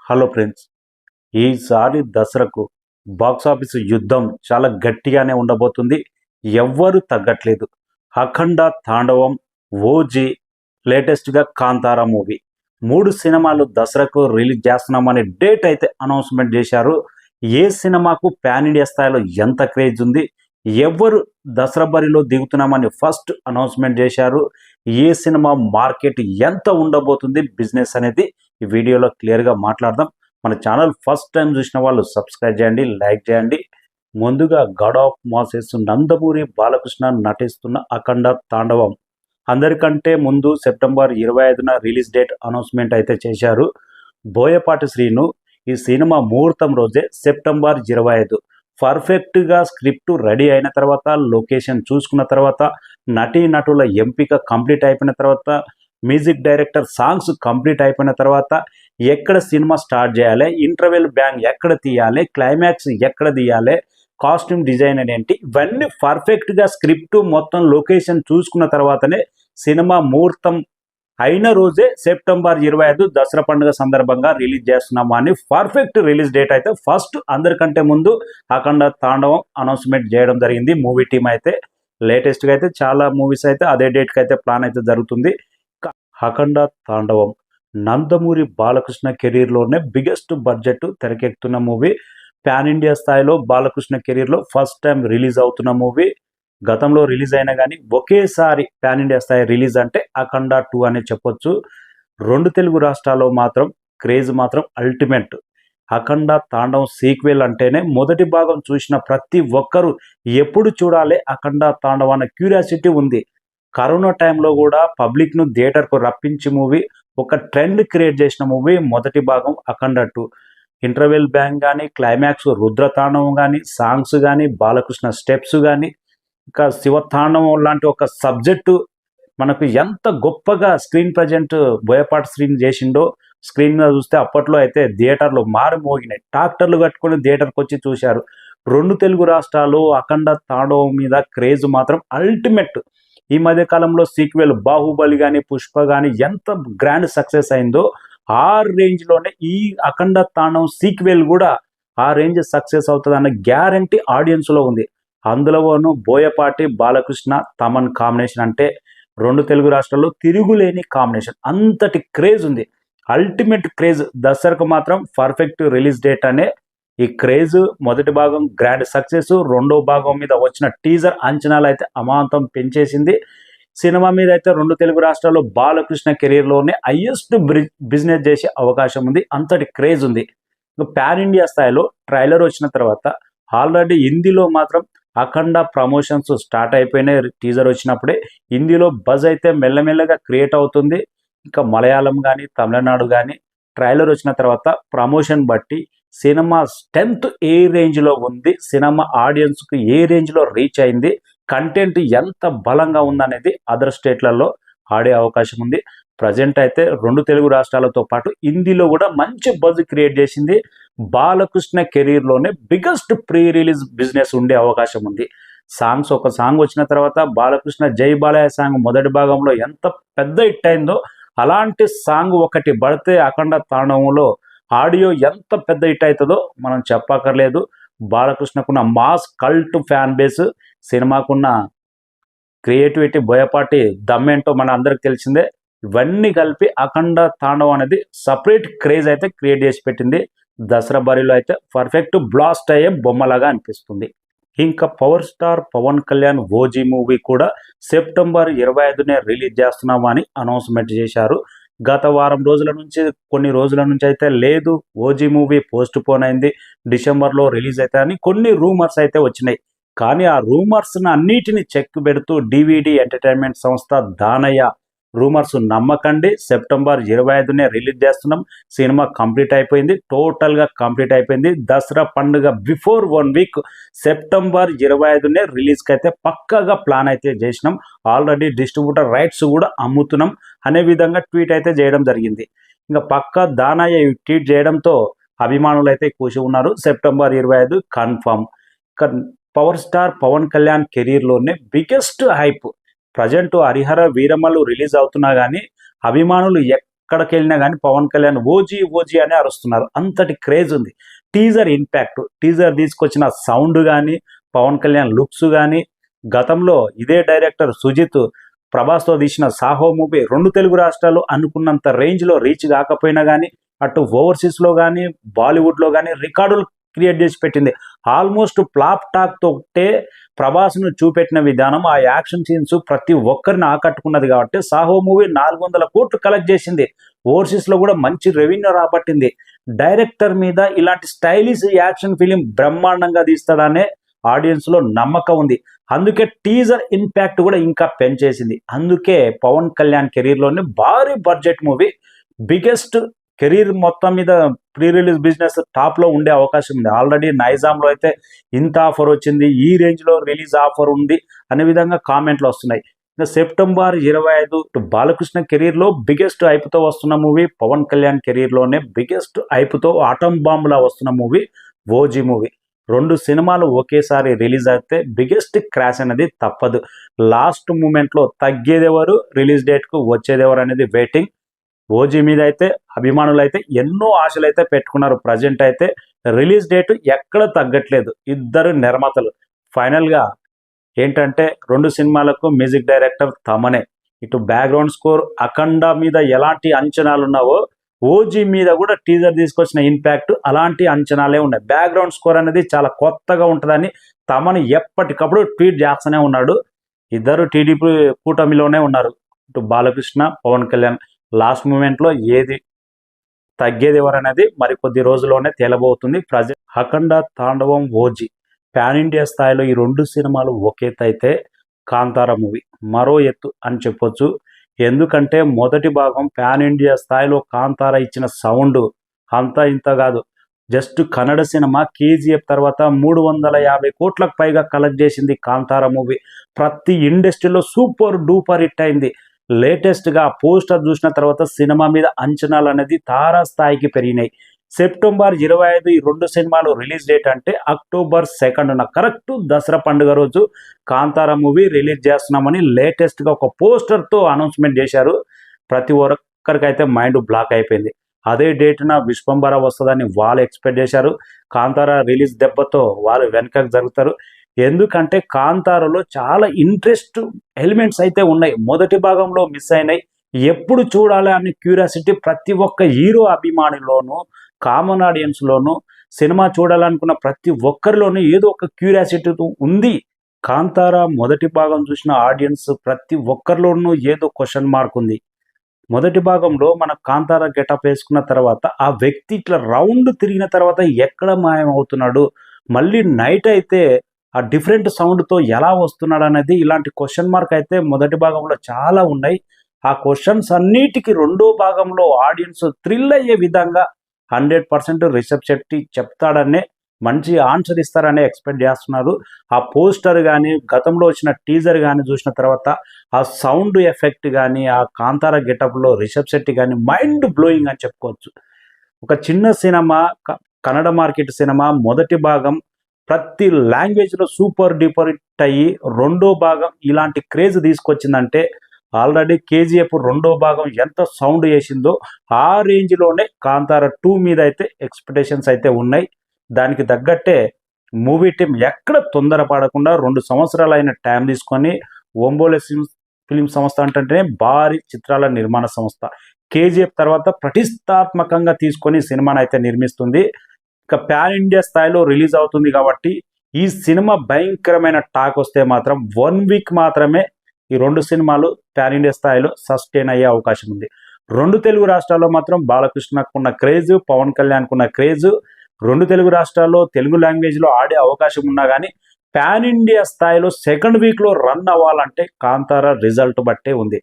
Hello friends, ఈసారి దసరాకు box office యుద్ధం చాలా గట్టిగానే ఉండబోతుంది. ఎవ్వరు తగ్గట్లేదు. అఖండ తాండవం, ఓజీ, లేటెస్ట్గా కాంతారా మూవీ 3 సినిమాలు దసరాకు రిలీజ్ చేస్తున్నామని డేట్ అయితే అనౌన్స్మెంట్ చేశారు. ఏ సినిమాకు పాన్ ఇండియా స్థాయిలో ఎంత క్రేజ్ ఉంది, ఎవరు దసరా బరిలో దిగుతున్నామని ఫస్ట్ అనౌన్స్మెంట్ చేశారు. ఏ సినిమా మార్కెట్ ఎంత ఉండబోతుంది బిజినెస్ అనేది ఈ వీడియోలో క్లియర్గా మాట్లాడదాం. మన ఛానల్ ఫస్ట్ టైం చూసిన వాళ్ళు సబ్స్క్రైబ్ చేయండి, లైక్ చేయండి. ముందుగా God of masses Nandamuri Balakrishna నటిస్తున్న అఖండ తాండవం అందరికంటే ముందు సెప్టెంబర్ 25న రిలీజ్ డేట్ అనౌన్స్మెంట్ అయితే చేశారు. బోయపాటి శ్రీను ఈ సినిమా ముహూర్తం రోజే సెప్టెంబర్ 25 పర్ఫెక్ట్గా స్క్రిప్ట్ రెడీ అయిన తర్వాత, లొకేషన్ చూసుకున్న తర్వాత, నటీనటుల ఎంపిక కంప్లీట్ అయిపోయిన తర్వాత, మ్యూజిక్ డైరెక్టర్ సాంగ్స్ కంప్లీట్ అయిపోయిన తర్వాత, ఎక్కడ సినిమా స్టార్ట్ చేయాలి, ఇంటర్వెల్ బ్యాంగ్ ఎక్కడ తీయాలి, క్లైమాక్స్ ఎక్కడ తీయాలి, కాస్ట్యూమ్ డిజైన్ ఏంటి, ఇవన్నీ పర్ఫెక్ట్గా స్క్రిప్ట్ మొత్తం లొకేషన్ చూసుకున్న తర్వాతనే సినిమా ముహూర్తం అయిన రోజే సెప్టెంబర్ 25 దసరా పండుగ సందర్భంగా రిలీజ్ చేస్తున్నాము అని పర్ఫెక్ట్ రిలీజ్ డేట్ అయితే ఫస్ట్ అందరికంటే ముందు అఖండ తాండవం అనౌన్స్మెంట్ చేయడం జరిగింది. మూవీ టీమ్ అయితే లేటెస్ట్గా అయితే చాలా మూవీస్ అయితే అదే డేట్కి అయితే ప్లాన్ అయితే జరుగుతుంది. అఖండ తాండవం నందమూరి బాలకృష్ణ కెరీర్లోనే బిగ్గెస్ట్ బడ్జెట్ తెరకెక్కుతున్న మూవీ. పాన్ ఇండియా స్థాయిలో బాలకృష్ణ కెరీర్లో ఫస్ట్ టైం రిలీజ్ అవుతున్న మూవీ. గతంలో రిలీజ్ అయినా కానీ ఒకేసారి పాన్ ఇండియా స్థాయి రిలీజ్ అంటే అఖండ 2 అనే చెప్పొచ్చు. 2 తెలుగు రాష్ట్రాల్లో మాత్రం క్రేజ్ మాత్రం అల్టిమేట్. అఖండ తాండవం సీక్వెల్ అంటేనే మొదటి భాగం చూసిన ప్రతి ఒక్కరూ ఎప్పుడు చూడాలి అఖండ తాండవం అన్న క్యూరియాసిటీ ఉంది. కరోనా టైంలో కూడా పబ్లిక్ను థియేటర్కు రప్పించి మూవీ, ఒక ట్రెండ్ క్రియేట్ చేసిన మూవీ మొదటి భాగం అఖండ 2. ఇంటర్వెల్ బ్యాంగ్ కానీ, క్లైమాక్స్ రుద్రతాండవం కానీ, సాంగ్స్ కానీ, బాలకృష్ణ స్టెప్స్ కానీ, ఇంకా శివతాండవం లాంటి ఒక సబ్జెక్టు మనకు ఎంత గొప్పగా స్క్రీన్ ప్రజెంట్ బోయపాటి స్క్రీన్ చేసిండో స్క్రీన్ మీద చూస్తే అప్పట్లో అయితే థియేటర్లు మారు మోగినాయి. ట్రాక్టర్లు కట్టుకొని థియేటర్కి వచ్చి చూశారు. 2 తెలుగు రాష్ట్రాలు అఖండ తాండవం మీద క్రేజ్ మాత్రం అల్టిమేట్. ఈ మధ్య కాలంలో సీక్వెల్ బాహుబలి కానీ, పుష్ప కానీ ఎంత గ్రాండ్ సక్సెస్ అయిందో ఆ రేంజ్లోనే ఈ అఖండ తాండవం సీక్వెల్ కూడా ఆ రేంజ్ సక్సెస్ అవుతుంది అన్న గ్యారంటీ ఆడియన్స్లో ఉంది. అందులోనూ బోయపాటి, బాలకృష్ణ, తమన్ కాంబినేషన్ అంటే 2 తెలుగు రాష్ట్రాల్లో తిరుగులేని కాంబినేషన్. అంతటి క్రేజ్ ఉంది, అల్టిమేట్ క్రేజ్. దసరాకు మాత్రం పర్ఫెక్ట్ రిలీజ్ డేట్ అనే ఈ క్రేజ్. మొదటి భాగం గ్రాండ్ సక్సెస్, రెండో భాగం మీద వచ్చిన టీజర్ అంచనాలు అయితే అమాంతం పెంచేసింది. సినిమా మీద అయితే 2 తెలుగు రాష్ట్రాల్లో బాలకృష్ణ కెరీర్లోనే హైయెస్ట్ బిజినెస్ చేసే అవకాశం ఉంది. అంతటి క్రేజ్ ఉంది. పాన్ ఇండియా స్థాయిలో ట్రైలర్ వచ్చిన తర్వాత ఆల్రెడీ హిందీలో మాత్రం అఖండ ప్రమోషన్స్ స్టార్ట్ అయిపోయినాయి. టీజర్ వచ్చినప్పుడే హిందీలో బజ్ అయితే మెల్లమెల్లగా క్రియేట్ అవుతుంది. ఇంకా మలయాళం కానీ, తమిళనాడు కానీ ట్రైలర్ వచ్చిన తర్వాత ప్రమోషన్ బట్టి సినిమా స్ట్రెంత్ ఏ రేంజ్లో ఉంది, సినిమా ఆడియన్స్కి ఏ రేంజ్లో రీచ్ అయింది, కంటెంట్ ఎంత బలంగా ఉందనేది అదర్ స్టేట్లలో ఆడే అవకాశం ఉంది. ప్రజెంట్ అయితే 2 తెలుగు రాష్ట్రాలతో పాటు హిందీలో కూడా మంచి బజ్ క్రియేట్ చేసింది. బాలకృష్ణ కెరీర్లోనే బిగ్గెస్ట్ ప్రీ రిలీజ్ బిజినెస్ ఉండే అవకాశం ఉంది. సాంగ్స్, ఒక సాంగ్ వచ్చిన తర్వాత బాలకృష్ణ జై బాలయ్య సాంగ్ మొదటి భాగంలో ఎంత పెద్ద హిట్ అయిందో అలాంటి సాంగ్ ఒకటి పడితే అఖండ తాండవంలో ఆడియో ఎంత పెద్ద హిట్ అవుతుందో మనం చెప్పక్కర్లేదు. బాలకృష్ణకున్న మాస్ కల్ట్ ఫ్యాన్ బేస్, సినిమాకున్న క్రియేటివిటీ, బోయపాటి దమ్మేంటో మన అందరికి తెలిసిందే. ఇవన్నీ కలిపి అఖండ తాండవం అనేది సపరేట్ క్రేజ్ అయితే క్రియేట్ చేసి పెట్టింది. దసరా బరిలో అయితే పర్ఫెక్ట్ బ్లాస్ట్ అయ్యే బొమ్మలాగా అనిపిస్తుంది. ఇంకా power star Pawan Kalyan OG movie కూడా సెప్టెంబర్ 25నే రిలీజ్ చేస్తున్నామని అనౌన్స్మెంట్ చేశారు. గత వారం రోజుల నుంచి, కొన్ని రోజుల నుంచి అయితే లేదు, ఓజీ మూవీ పోస్ట్ పోన్ అయింది, డిసెంబర్లో రిలీజ్ అవుతా అని కొన్ని రూమర్స్ అయితే వచ్చినాయి. కానీ ఆ రూమర్స్ను అన్నిటిని చెక్ పెడుతూ డివిడి ఎంటర్టైన్మెంట్ సంస్థ దానయ్య రూమర్స్ నమ్మకండి, సెప్టెంబర్ 25నే రిలీజ్ చేస్తున్నాం, సినిమా కంప్లీట్ అయిపోయింది, టోటల్గా కంప్లీట్ అయిపోయింది. దసరా పండుగ బిఫోర్ 1 వీక్ సెప్టెంబర్ 25నే రిలీజ్కి అయితే పక్కాగా ప్లాన్ అయితే చేసినాం, ఆల్రెడీ డిస్ట్రిబ్యూటర్ రైట్స్ కూడా అమ్ముతున్నాం అనే విధంగా ట్వీట్ అయితే చేయడం జరిగింది. ఇంకా పక్కా దానయ్య ట్వీట్ చేయడంతో అభిమానులు అయితే కూర్చో ఉన్నారు. September 25 confirm. Power star Pawan Kalyan కెరీర్లోనే biggest hype. Present Hari Hara Veera Mallu release అవుతున్నా కానీ అభిమానులు ఎక్కడికి వెళ్ళినా కానీ పవన్ కళ్యాణ్ ఓజీ ఓజీ అని అరుస్తున్నారు. అంతటి క్రేజ్ ఉంది. టీజర్ ఇంపాక్ట్, టీజర్ తీసుకొచ్చిన సౌండ్ కానీ, పవన్ కళ్యాణ్ లుక్స్ కానీ, గతంలో ఇదే డైరెక్టర్ సుజిత్ ప్రభాస్తో తీసిన సాహో మూవీ 2 తెలుగు రాష్ట్రాలు అనుకున్నంత రేంజ్లో రీచ్ కాకపోయినా కానీ, అటు ఓవర్సీస్లో కానీ, బాలీవుడ్లో కానీ రికార్డులు క్రియేట్ చేసి పెట్టింది. ఆల్మోస్ట్ ఫ్లాప్ టాక్ తోటే ప్రభాస్ను చూపెట్టిన విధానం, ఆ యాక్షన్ సీన్స్ ప్రతి ఒక్కరిని ఆకట్టుకున్నది కాబట్టి సాహో మూవీ 400 కోట్లు కలెక్ట్ చేసింది. ఓవర్సీస్లో కూడా మంచి రెవెన్యూ రాబట్టింది. డైరెక్టర్ మీద ఇలాంటి స్టైలిష్ యాక్షన్ ఫిలిం బ్రహ్మాండంగా తీస్తాడనే ఆడియన్స్లో నమ్మకం ఉంది. అందుకే టీజర్ ఇంపాక్ట్ కూడా ఇంకా పెంచేసింది. అందుకే పవన్ కళ్యాణ్ కెరీర్లోనే భారీ బడ్జెట్ మూవీ, బిగ్గెస్ట్ కెరీర్ మొత్తం మీద ప్రీ రిలీజ్ బిజినెస్ టాప్లో ఉండే అవకాశం ఉంది. ఆల్రెడీ నైజాంలో అయితే ఇంత ఆఫర్ వచ్చింది, ఈ రేంజ్లో రిలీజ్ ఆఫర్ ఉంది అనే విధంగా కామెంట్లు వస్తున్నాయి. ఇంకా సెప్టెంబర్ 25 బాలకృష్ణ కెరీర్లో బిగ్గెస్ట్ హైప్తో వస్తున్న మూవీ, పవన్ కళ్యాణ్ కెరీర్లోనే బిగ్గెస్ట్ హైప్తో ఆటం బాంబులా వస్తున్న మూవీ ఓజీ మూవీ. 2 సినిమాలు ఒకేసారి రిలీజ్ అయితే బిగ్గెస్ట్ క్రాష్ అనేది తప్పదు. లాస్ట్ మూమెంట్లో తగ్గేదెవరు, రిలీజ్ డేట్కు వచ్చేదెవరు అనేది వెయిటింగ్. ఓజీ మీద అయితే అభిమానులు అయితే ఎన్నో ఆశలు అయితే పెట్టుకున్నారు. ప్రజెంట్ అయితే రిలీజ్ డేట్ ఎక్కడ తగ్గట్లేదు. ఇద్దరు నిర్మాతలు ఫైనల్గా ఏంటంటే 2 సినిమాలకు మ్యూజిక్ డైరెక్టర్ తమనే. ఇటు బ్యాక్గ్రౌండ్ స్కోర్ అఖండ మీద ఎలాంటి అంచనాలు ఉన్నావో ఓజీ మీద కూడా టీజర్ తీసుకొచ్చిన ఇంపాక్ట్ అలాంటి అంచనాలే ఉన్నాయి. బ్యాక్గ్రౌండ్ స్కోర్ అనేది చాలా కొత్తగా ఉంటుందని తమని ఎప్పటికప్పుడు ట్వీట్ చేస్తూనే ఉన్నాడు. ఇద్దరు టీడీపీ కూటమిలోనే ఉన్నారు. ఇటు బాలకృష్ణ, పవన్ కళ్యాణ్. లాస్ట్ మూమెంట్లో ఏది తగ్గేది ఎవరనేది మరి కొద్ది రోజుల్లోనే తేలబోతుంది. అఖండ, తాండవం, ఓజీ పాన్ ఇండియా స్థాయిలో ఈ 2 సినిమాలు ఒక ఎత్తు అయితే, కాంతారా మూవీ మరో ఎత్తు అని చెప్పొచ్చు. ఎందుకంటే మొదటి భాగం పాన్ ఇండియా స్థాయిలో కాంతారా ఇచ్చిన సౌండ్ అంతా ఇంత కాదు. జస్ట్ కన్నడ సినిమా కేజీఎఫ్ తర్వాత 350 కోట్లకు పైగా కలెక్ట్ చేసింది కాంతారా మూవీ. ప్రతి ఇండస్ట్రీలో సూపర్ డూపర్ హిట్ అయింది. లేటెస్ట్గా పోస్టర్ చూసిన తర్వాత సినిమా మీద అంచనాలు అనేది తారా స్థాయికి పెరిగినాయి. సెప్టెంబర్ 25 ఈ 2 సినిమాలు రిలీజ్ డేట్ అంటే అక్టోబర్ 2న కరెక్ట్ దసరా పండుగ రోజు కాంతారా మూవీ రిలీజ్ చేస్తున్నామని లేటెస్ట్గా ఒక పోస్టర్తో అనౌన్స్మెంట్ చేశారు. ప్రతి ఒక్కరికైతే మైండ్ బ్లాక్ అయిపోయింది. అదే డేట్న విశ్వంబర వస్తుందని వాళ్ళు ఎక్స్పెక్ట్ చేశారు. కాంతారా రిలీజ్ దెబ్బతో వాళ్ళు వెనకకు జరుగుతారు. ఎందుకంటే కాంతారాలో చాలా ఇంట్రెస్ట్ ఎలిమెంట్స్ అయితే ఉన్నాయి. మొదటి భాగంలో మిస్ అయినాయి. ఎప్పుడు చూడాలి అనే క్యూరియాసిటీ ప్రతి ఒక్క హీరో అభిమానిలోనూ, కామన్ ఆడియన్స్లోనూ, సినిమా చూడాలనుకున్న ప్రతి ఒక్కరిలోనూ ఏదో ఒక క్యూరియాసిటీ ఉంది. కాంతారా మొదటి భాగం చూసిన ఆడియన్స్ ప్రతి ఒక్కరిలోనూ ఏదో క్వశ్చన్ మార్క్ ఉంది. మొదటి భాగంలో మన కాంతారా గెటప్ వేసుకున్న తర్వాత ఆ వ్యక్తి ఇట్లా రౌండ్ తిరిగిన తర్వాత ఎక్కడ మాయం అవుతున్నాడు, మళ్ళీ నైట్ అయితే ఆ డిఫరెంట్ సౌండ్తో ఎలా వస్తున్నాడు అనేది ఇలాంటి క్వశ్చన్ మార్క్ అయితే మొదటి భాగంలో చాలా ఉన్నాయి. ఆ క్వశ్చన్స్ అన్నిటికీ రెండో భాగంలో ఆడియన్స్ థ్రిల్ అయ్యే విధంగా 100% రిషబ్ శెట్టి చెప్తాడనే మంచి ఆన్సర్ ఇస్తారనే ఎక్స్పెక్ట్ చేస్తున్నారు. ఆ పోస్టర్ కానీ, గతంలో వచ్చిన టీజర్ కానీ చూసిన తర్వాత ఆ సౌండ్ ఎఫెక్ట్ కానీ, ఆ కాంతారా గెటప్లో రిషబ్ శెట్టి కానీ మైండ్ బ్లోయింగ్ అని చెప్పుకోవచ్చు. ఒక చిన్న సినిమా, కన్నడ మార్కెట్ సినిమా మొదటి భాగం ప్రతి లాంగ్వేజ్లో సూపర్ డూపర్ హిట్ అయ్యి రెండో భాగం ఇలాంటి క్రేజ్ తీసుకొచ్చిందంటే ఆల్రెడీ కేజీఎఫ్ రెండో భాగం ఎంత సౌండ్ చేసిందో ఆ రేంజ్లోనే కాంతారా 2 మీద అయితే ఎక్స్పెక్టేషన్స్ అయితే ఉన్నాయి. దానికి తగ్గట్టే మూవీ టీం ఎక్కడ తొందరపడకుండా 2 సంవత్సరాలు అయిన టైం తీసుకొని ఓంబోలే ఫిలిం సంస్థ అంటే భారీ చిత్రాల నిర్మాణ సంస్థ కేజీఎఫ్ తర్వాత ప్రతిష్టాత్మకంగా తీసుకొని సినిమాను అయితే నిర్మిస్తుంది. ఇక ప్యాన్ ఇండియా స్థాయిలో రిలీజ్ అవుతుంది కాబట్టి ఈ సినిమా భయంకరమైన టాక్ వస్తే మాత్రం 1 వీక్ మాత్రమే ఈ 2 సినిమాలు ప్యాన్ ఇండియా స్థాయిలో సస్టైన్ అయ్యే అవకాశం ఉంది. 2 తెలుగు రాష్ట్రాల్లో మాత్రం బాలకృష్ణకున్న క్రేజ్, పవన్ కళ్యాణ్కున్న క్రేజ్ 2 తెలుగు రాష్ట్రాల్లో తెలుగు లాంగ్వేజ్లో ఆడే అవకాశం ఉన్నా కానీ ప్యాన్ ఇండియా స్థాయిలో సెకండ్ వీక్లో రన్ అవ్వాలంటే కాంతారా రిజల్ట్ బట్టే ఉంది.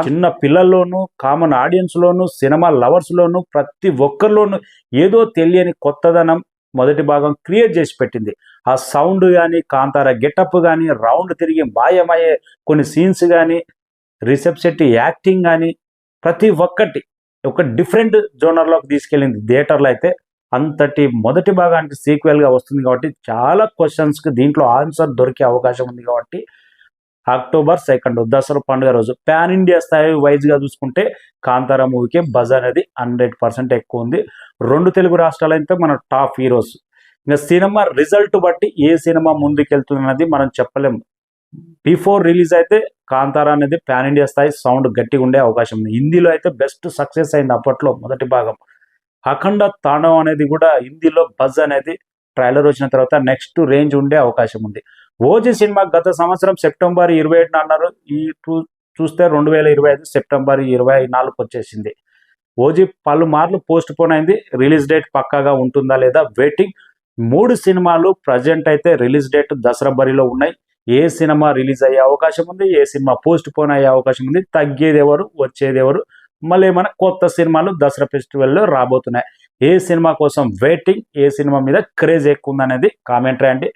చిన్న పిల్లల్లోనూ, కామన్ ఆడియన్స్లోనూ, సినిమా లవర్స్లోనూ ప్రతి ఒక్కరిలోనూ ఏదో తెలియని కొత్తదనం మొదటి భాగం క్రియేట్ చేసి పెట్టింది. ఆ సౌండ్ కానీ, కాంతారా గెటప్ కానీ, రౌండ్ తిరిగి మాయమయ్యే కొన్ని సీన్స్ కానీ, రిషబ్ శెట్టి యాక్టింగ్ కానీ ప్రతి ఒక్కటి ఒక డిఫరెంట్ జోనర్లోకి తీసుకెళ్ళింది. థియేటర్లో అయితే అంతటి మొదటి భాగానికి సీక్వెల్గా వస్తుంది కాబట్టి చాలా క్వశ్చన్స్కి దీంట్లో ఆన్సర్ దొరికే అవకాశం ఉంది కాబట్టి అక్టోబర్ 2 దసరా పండుగ రోజు. పాన్ ఇండియా స్థాయి వైజ్గా చూసుకుంటే కాంతారా మూవీకి బజ్ అనేది 100% ఎక్కువ ఉంది. 2 తెలుగు రాష్ట్రాలు అయితే మన టాప్ హీరోస్. ఇంకా సినిమా రిజల్ట్ బట్టి ఏ సినిమా ముందుకెళ్తున్నది మనం చెప్పలేము. బిఫోర్ రిలీజ్ అయితే కాంతారా అనేది పాన్ ఇండియా స్థాయి సౌండ్ గట్టిగా ఉండే అవకాశం ఉంది. హిందీలో అయితే బెస్ట్ సక్సెస్ అయింది అప్పట్లో మొదటి భాగం. అఖండ తాండవం అనేది కూడా హిందీలో బజ్ అనేది ట్రైలర్ వచ్చిన తర్వాత నెక్స్ట్ రేంజ్ ఉండే అవకాశం ఉంది. ఓజీ సినిమా గత సంవత్సరం సెప్టెంబర్ 27 అన్నారు. ఈ చూస్తే 2025 సెప్టెంబర్ 24 వచ్చేసింది. ఓజీ పలుమార్లు పోస్ట్ పోన్ అయింది. రిలీజ్ డేట్ పక్కాగా ఉంటుందా లేదా వెయిటింగ్. 3 సినిమాలు ప్రజెంట్ అయితే రిలీజ్ డేట్ దసరా బరిలో ఉన్నాయి. ఏ సినిమా రిలీజ్ అయ్యే అవకాశం ఉంది, ఏ సినిమా పోస్ట్ పోన్ అయ్యే అవకాశం ఉంది, తగ్గేది ఎవరు వచ్చేది ఎవరు, మళ్ళీ ఏమైనా కొత్త సినిమాలు దసరా ఫెస్టివల్లో రాబోతున్నాయి. ఏ సినిమా కోసం వెయిటింగ్, ఏ సినిమా మీద క్రేజ్ ఎక్కువ ఉందనేది కామెంట్ రాయండి.